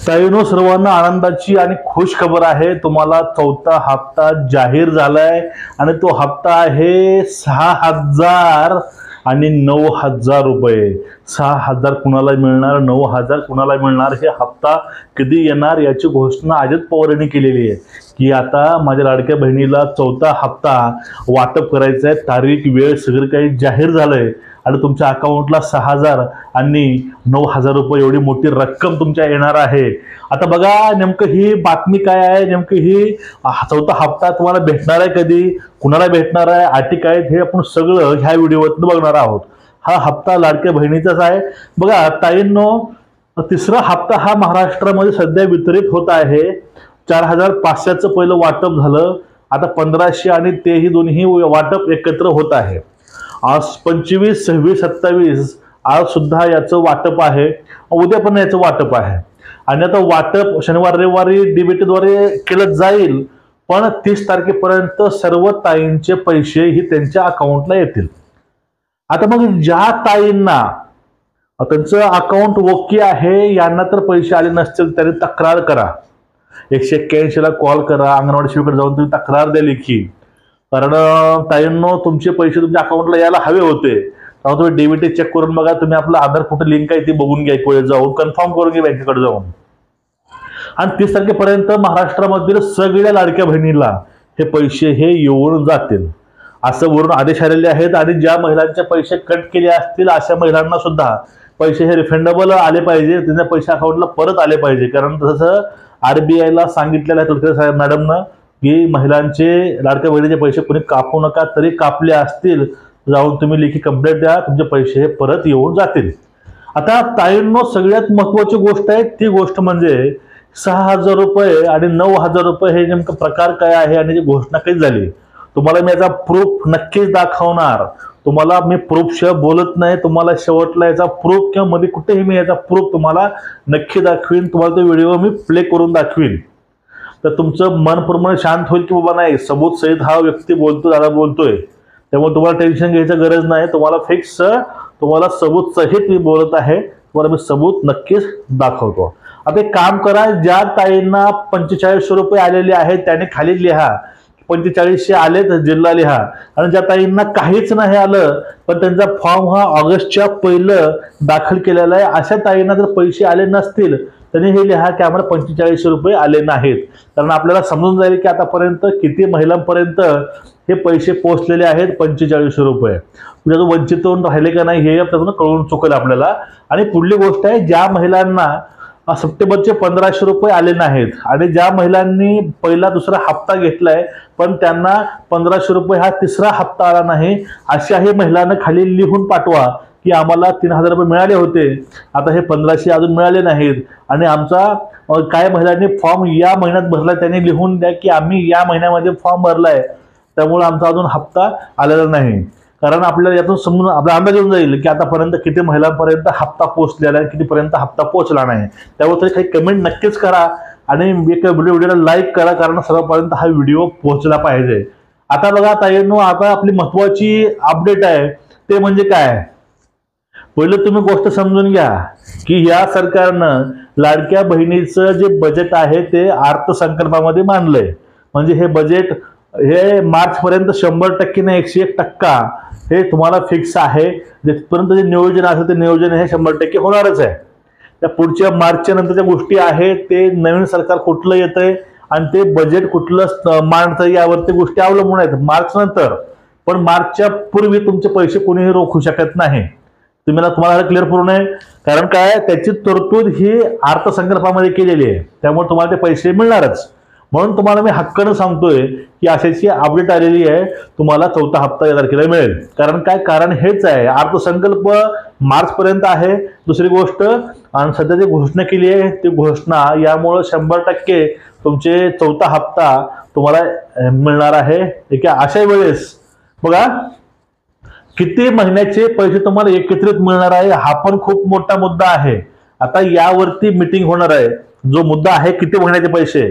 ताईनो, सर्वांना आनंदाची आणि खुश खबर आहे। तुम्हाला चौथा हप्ता जाहीर झालाय आणि तो हप्ता आहे 6,000 आणि 9,000 रुपये। 6,000 कुणाला मिळणार, 9,000 कुणाला मिळणार, हे हप्ता कधी येणार याची घोषणा अजित पवार यांनी केलेली आहे की आता माझ्या लाडक्या बहिणीला चौथा हप्ता वाटप करायचा आहे। तारीख, वेळ सगळं काही जाहीर झालंय आणि तुमच्या अकाउंटला 6,000 आणि 9,000 रुपये एवढी मोठी रक्कम तुमच्या येणार आहे। आता बघा नेमकं ही बातमी काय आहे, नेमकं ही चौथा हप्ता तुम्हाला भेटणार आहे कधी, कुणाला भेटणार आहे, अटी काय हे आपण सगळं ह्या व्हिडिओतून बघणार आहोत। हा हप्ता लाडक्या बहिणीचाच आहे। बघा ताईंनो, तिसरा हप्ता हा महाराष्ट्रामध्ये सध्या वितरित होत आहे। 4,500चं पहिलं वाटप झालं, आता 1,500 आणि तेही दोन्ही वाटप एकत्र होत आहे। आज 25, 26, 27 आज सुद्धा याचं वाटप आहे, उद्या पण याचं वाटप आहे आणि आता वाटप शनिवार रविवारी डीबीटीद्वारे केलं जाईल, पण 30 तारखेपर्यंत सर्व ताईंचे पैसे ही त्यांच्या अकाउंटला येतील। आता मग ज्या ताईंना त्यांचं अकाउंट ओके आहे, यांना तर पैसे आले नसतील त्यांनी तक्रार करा, 181 ला कॉल करा, अंगणवाडी सेविकेकडे जाऊन तुम्ही तक्रार द्या लेखी। कारण ताईंनो, तुमचे पैसे तुमच्या अकाउंटला यायला हवे होते, तेव्हा तुम्ही डीबीटी चेक करून बघा, तुम्ही आपलं आधार कुठे लिंक आहे ती बघून घ्या, एक वेळ जाऊन कन्फर्म करून घ्या बँकेकडे जाऊन। आणि 30 तारखेपर्यंत महाराष्ट्रामधील सगळ्या लाडक्या बहिणीला हे पैसे हे येऊन जातील असं वरून आदेश आलेले आहेत। आणि ज्या महिलांचे पैसे कट केले असतील अशा महिलांना सुद्धा पैसे हे रिफंडेबल आले पाहिजे, त्यांच्या पैसे अकाउंटला परत आले पाहिजे। कारण तसं आरबीआयला सांगितलेलं आहे तडकरे साहेब मॅडमनं की महिलांचे लाडक्या बहिणीचे पैसे कोणी कापू नका, तरी कापले असतील जाऊन तुम्ही लेखी कंप्लेंट द्या, तुमचे पैसे हे परत येऊन जातील। आता ताईंनो, सगळ्यात महत्त्वाची गोष्ट आहे ती गोष्ट म्हणजे 6,000 रुपये आणि 9,000 रुपये हे नेमकं प्रकार काय आहे आणि घोषणा कधी झाली, तुम्हाला मी याचा प्रूफ नक्कीच दाखवणार। तुम्हाला मी प्रूफ शिवाय बोलत नाही, तुम्हाला शेवटला याचा प्रूफ किंवा मध्ये कुठेही मी याचा प्रूफ तुम्हाला नक्की दाखवीन, तुम्हाला तो व्हिडिओ मी प्ले करून दाखवीन, तर तुमचं मन पूर्ण शांत होईल की बाबा नाही सबूत सहित हा व्यक्ती बोलतो, दादा बोलतोय, त्यामुळे तुम्हाला टेन्शन घ्यायची गरज नाही। तुम्हाला फिक्स तुम्हाला सबूत सहित मी बोलत आहे, तुम्हाला मी सबूत नक्कीच दाखवतो। आता एक काम करा, ज्या ताईंना 4500 रुपये आलेले आहेत त्याने खाली लिहा 4500 आले तर जिल्हा लिहा, आणि ज्या ताईंना काहीच नाही आलं पण त्यांचा फॉर्म हा ऑगस्टच्या पहिलं दाखल केलेला आहे, अशा ताईंना जर पैसे आले नसतील त्यांनी हे लिहा की आम्हाला 4500 रुपये आले नाहीत। कारण आपल्याला समजून जाईल की आतापर्यंत किती महिलांपर्यंत हे पैसे पोहोचलेले आहेत 4500 रुपये, म्हणजे वंचित होऊन राहिले का नाही हे त्यातून कळून चुकेल आपल्याला। आणि पुढली गोष्ट आहे, ज्या महिलांना सप्टेंबरचे 1,500 रुपये आले नाहीत आणि ज्या महिलांनी पहिला दुसरा हप्ता घेतलाय पण त्यांना 1,500 रुपये हा तिसरा हप्ता आला नाही, अशाही महिलांना खाली लिहून पाठवा की आम्हाला 3,000 रुपये मिळाले होते, आता हे 1,500 अजून मिळाले नाहीत आणि आमचा काय महिलांनी फॉर्म या महिन्यात भरला त्यांनी लिहून द्या की आम्ही या महिन्यामध्ये फॉर्म भरलाय, त्यामुळे आमचा अजून हप्ता आलेला नाही। कारण आपल्याला यातून समजून आपला अंदाज येऊन जाईल की आतापर्यंत किती महिलांपर्यंत हप्ता पोहोचलेला आहे, कितीपर्यंत हप्ता पोहोचला नाही। त्यावर तरी काही कमेंट नक्कीच करा आणि एक व्हिडिओला लाईक करा, कारण सर्वांपर्यंत हा व्हिडिओ पोहोचला पाहिजे। आता बघा ताईंनो, आता आपली महत्त्वाची अपडेट आहे ते म्हणजे काय, पहिलं तुम्ही गोष्ट समजून घ्या की या सरकारनं लाडक्या बहिणीचं जे बजेट आहे ते अर्थसंकल्पामध्ये मांडलंय, म्हणजे हे बजेट हे मार्च पर्यंत 100% नाही 101% हे तुम्हाला फिक्स आहे। जिथपर्यंत जे नियोजन असेल ते नियोजन हे 100% होणारच आहे। त्या पुढच्या मार्चच्या नंतरच्या गोष्टी आहेत ते नवीन सरकार कुठलं येतंय आणि ते बजेट कुठलं मांडतं यावरती गोष्टी अवलंबून आहेत मार्च नंतर, पण मार्चच्या पूर्वी तुमचे पैसे कोणीही रोखू शकत नाही। तुम्हाला क्लिअर पूर्ण आहे, कारण काय त्याची तरतूद ही अर्थसंकल्पामध्ये केलेली आहे, त्यामुळे तुम्हाला ते पैसे मिळणारच। म्हणून तुम्हाला मी हक्कानं सांगतोय की अशाची अपडेट आलेली आहे, तुम्हाला चौथा हप्ता या तारखेला मिळेल। कारण काय, कारण हेच आहे, अर्थसंकल्प मार्च पर्यंत आहे। दुसरी गोष्ट, आणि सध्या जी घोषणा केली आहे ती घोषणा यामुळे 100% तुमचे चौथा हप्ता तुम्हाला मिळणार आहे। ठीक आहे, अशा वेळेस बघा किती महिन्याचे पैसे तुम्हाला एकत्रित मिळणार आहे हा पण खूप मोठा मुद्दा आहे। आता यावरती मीटिंग होणार आहे, जो मुद्दा आहे किती महिन्याचे पैसे,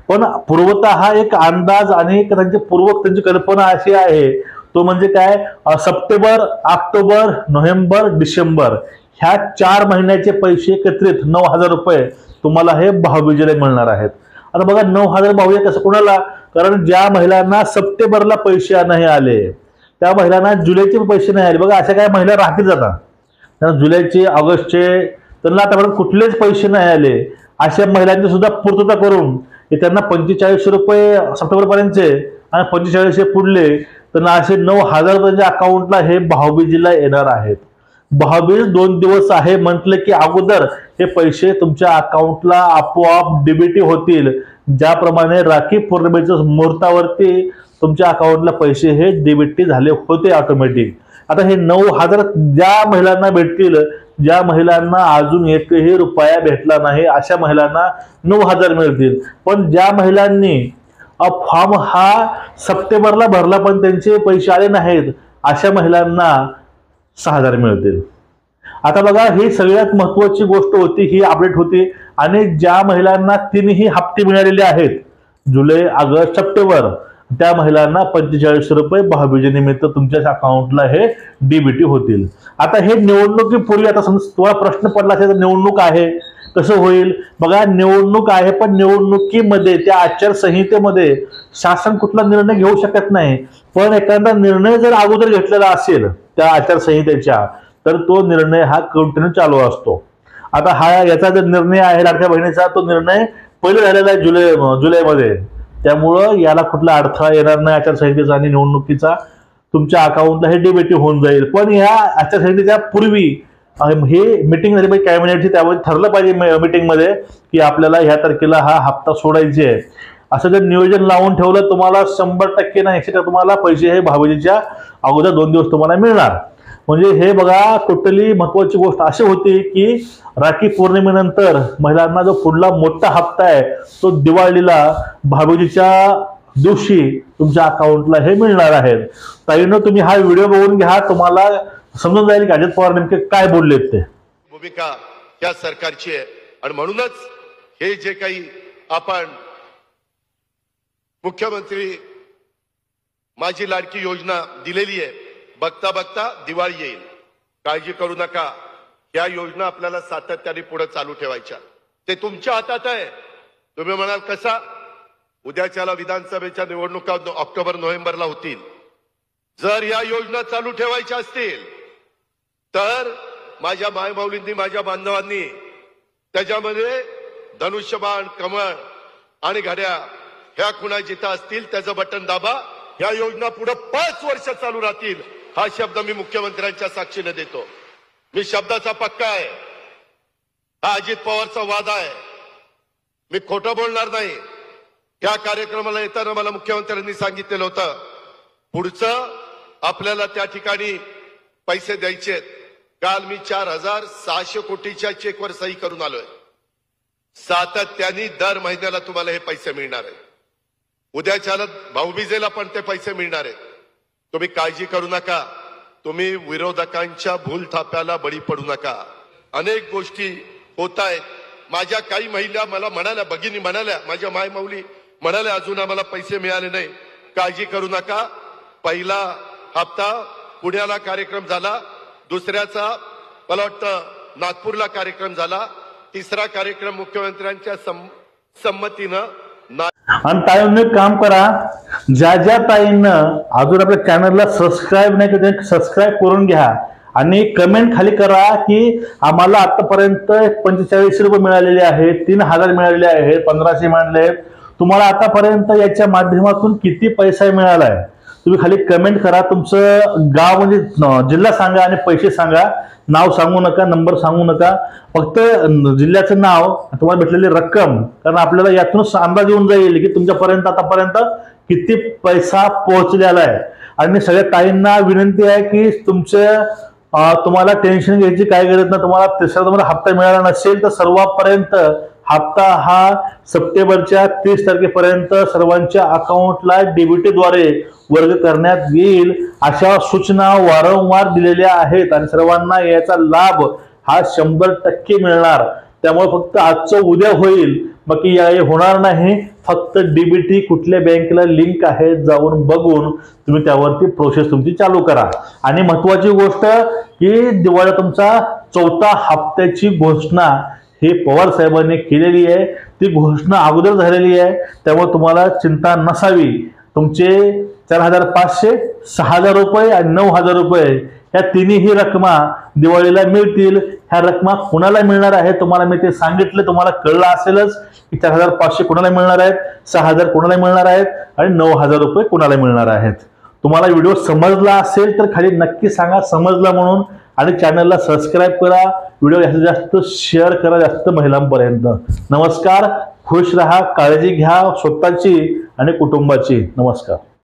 पण पूर्वतः एक अंदाज आणि त्यांची कल्पना अशी आहे तो म्हणजे काय, सप्टेंबर, ऑक्टोबर, नोव्हेंबर, डिसेंबर ह्या 4 महिन्याचे पैसे एकत्रित 9,000 रुपये तुम्हाला हे भाऊबीजेला मिळणार आहेत. आता बघा 9,000 भाऊबीज कसं कोणाला, कारण ज्या महिलांना सप्टेंबरला पैसे नाही आले त्या महिलांना जुलैचे पैसे नाही आले. बघा अशा काही महिला राहतील जातात त्यांना जुलैचे ऑगस्टचे त्यांना आतापर्यंत कुठलेच पैसे नाही आले, अशा महिलांची सुद्धा पूर्तता करून त्यांना 4500 रुपये सप्टेंबरपर्यंतचे आणि 4500 पुढले त्यांना असे 9,000 रुपयांच्या अकाउंटला हे भाऊबीजेला येणार आहेत. भाऊबीज 2 दिवस आहे म्हटलं की अगोदर हे पैसे तुमच्या अकाउंटला आपोआप डीबीटी होतील. ज्याप्रमाणे राखी पौर्णिमेच्या मुहूर्तावरती तुमच्या अकाउंटला पैसे हे डीबीटी झाले होते ऑटोमॅटिक. आता हे 9,000 ज्या महिलांना भेटतील, ज्या महिलांना अजून एकही रुपया भेटला नाही अशा महिलांना 9,000 मिळतील. पण ज्या महिलांनी फॉर्म हा सप्टेंबरला भरला पण त्यांचे पैसे आले नाहीत अशा महिलांना 6,000 मिळतील. आता बघा ही सगळ्यात महत्वाची गोष्ट होती, ही अपडेट होती. आणि ज्या महिलांना 3ही हप्ते मिळालेले आहेत जुलै ऑगस्ट सप्टेंबर त्या महिलांना 4500 रुपये भाऊबीजेनिमित्त तुमच्या अकाउंटला हे डीबीटी होतील. आता हे निवडणुकीपूर्वी आता तुम्हाला प्रश्न पडला असेल निवडणूक आहे कसं होईल. बघा निवडणूक आहे पण निवडणुकीमध्ये त्या आचारसंहितेमध्ये शासन कुठला निर्णय घेऊ शकत नाही. पण एखादा निर्णय जर अगोदर घेतलेला असेल त्या आचारसंहितेच्या तर तो निर्णय हा कंटिन्यू चालू असतो. आता हा याचा जो निर्णय आहे लाडक्या बहिणीचा तो निर्णय पहिले झालेला आहे जुलैमध्ये, त्यामुळं याला कुठला अडथळा येणार नाही आचारसंहितेचा आणि निवडणुकीचा. तुमच्या अकाउंटला हे डीबीटी होऊन जाईल. पण या आचारसंहितेच्या पूर्वी हे मीटिंग झाली पाहिजे कॅबिनेटची, त्यामध्ये ठरलं पाहिजे मीटिंगमध्ये की आपल्याला ह्या तारखेला हा हप्ता सोडायचे आहे. असं जर नियोजन लावून ठेवलं तुम्हाला 100% ना 100% तुम्हाला पैसे हे भाऊबीजेच्या अगोदर 2 दिवस तुम्हाला मिळणार. म्हणजे हे बघा टोटली महत्वाची गोष्ट अशी होती की राखी पौर्णिमेनंतर महिलांना जो पुढला मोठा हप्ता आहे तो दिवाळीला भाऊबीजेच्या दिवशी तुमच्या अकाउंटला हे मिळणार आहेत. ताईंनो तुम्ही हा व्हिडिओ बघून घ्या, तुम्हाला समजून जाईल की अजित पवार नेमके काय बोललेत ते. भूमिका या सरकारची आहे आणि म्हणूनच हे जे काही आपण मुख्यमंत्री माझी लाडकी योजना दिलेली आहे, बघता बघता दिवाळी येईल. काळजी करू नका, या योजना आपल्याला सातत्याने पुढे चालू ठेवायच्या. ते तुमच्या हातात आहे. तुम्ही म्हणाल कसा, उद्याच्याला विधानसभेच्या निवडणुका ऑक्टोबर नोव्हेंबरला होतील. जर या योजना चालू ठेवायच्या असतील तर माझ्या मायमाऊलींनी माझ्या बांधवांनी त्याच्यामध्ये धनुष्यबाण कमळ आणि घड्या ह्या खुणा जिथं असतील त्याचं बटन दाबा. ह्या योजना पुढे 5 वर्ष चालू राहतील. हा शब्द मी मुख्यमंत्र्यांच्या साक्षीने देतो. मी शब्दाचा पक्का आहे. हा अजित पवारचा वादा आहे. मी खोटं बोलणार नाही. या कार्यक्रमाला येताना मला मुख्यमंत्र्यांनी सांगितलेलं होतं पुढचं आपल्याला त्या ठिकाणी पैसे द्यायचे. काल मी 4,600 कोटीच्या चेकवर सही करून आलोय. सातत्याने दर महिन्याला तुम्हाला हे पैसे मिळणार आहेत. उद्याच्याला भाऊबीजेला पण ते पैसे मिळणार आहेत. तुम्ही काळजी करू नका. तुम्ही विरोधकांच्या भूलथाप्याला बळी पडू नका. अनेक गोष्टी होत आहेत. माझ्या काही महिला मला म्हणाल्या, भगिनी म्हणाल्या, माझ्या मायमाऊली म्हणाल्या अजून आम्हाला पैसे मिळाले नाही. काळजी करू नका. पहिला हप्ता पुण्याला कार्यक्रम झाला, दुसऱ्याचा मला वाटतं नागपूरला कार्यक्रम झाला, तिसरा कार्यक्रम मुख्यमंत्र्यांच्या संमतीनं. आणि ताईंनी काम करा, ज्या ज्या ताईंनं अजून आपल्या चॅनलला सबस्क्राईब नाही केलं सबस्क्राईब करून घ्या आणि कमेंट खाली करा की आम्हाला आतापर्यंत 4500 रुपये मिळालेले आहेत, 3,000 मिळालेले आहेत, 1500 मिळाले आहेत. तुम्हाला आतापर्यंत याच्या माध्यमातून किती पैसा मिळालाय तुम्ही खाली कमेंट करा. तुमचं गाव म्हणजे जिल्हा सांगा आणि पैसे सांगा. नाव सांगू नका, नंबर सांगू नका, फक्त जिल्ह्याचं नाव, तुम्हाला भेटलेली रक्कम, कारण आपल्याला यातूनच अंदाज येऊन जाईल की तुमच्यापर्यंत आतापर्यंत किती पैसा पोहोचलेला आहे. आणि सगळ्या ताईंना विनंती आहे की तुम्हाला टेन्शन घ्यायची काय गरज नाही. तुम्हाला हप्ता मिळाला नसेल तर सर्वांपर्यंत हप्ता हा सप्टेंबरच्या 30 तारखेपर्यंत सर्वांच्या अकाउंटला डीबीटीद्वारे वर्ग करण्यात येईल अशा सूचना वारंवार दिलेल्या आहेत आणि सर्वांना याचा लाभ हा 100% मिळणार. त्यामुळे फक्त आजचं उद्या होईल, बाकी या होणार नाही. फक्त डीबीटी कुठल्या बँकेला लिंक आहे जाऊन बघून तुम्ही त्यावरती प्रोसेस तुमची चालू करा. आणि महत्वाची गोष्ट की दिवाळी तुमचा 4था हप्त्याची घोषणा हे पवार साहेबांनी केलेली आहे, ती घोषणा अगोदर झालेली आहे, त्यामुळे तुम्हाला चिंता नसावी. तुमचे 4,500, 6,000 रुपये आणि 9,000 रुपये ह्या तिन्ही रकमा दिवाळीला मिळतील. ह्या रकमा कुणाला मिळणार आहे तुम्हाला मी ते सांगितलं, तुम्हाला कळलं असेलच की 4,500 कुणाला मिळणार आहेत, 6,000 कुणाला मिळणार आहेत आणि 9,000 रुपये कुणाला मिळणार आहेत. तुम्हाला व्हिडिओ समजला असेल तर खाली नक्की सांगा समजला म्हणून, आणि चॅनलला सबस्क्राईब करा, व्हिडिओ जास्तीत जास्त शेअर करा जास्त महिलांपर्यंत. नमस्कार, खुश राहा, काळजी घ्या स्वतःची आणि कुटुंबाची. नमस्कार.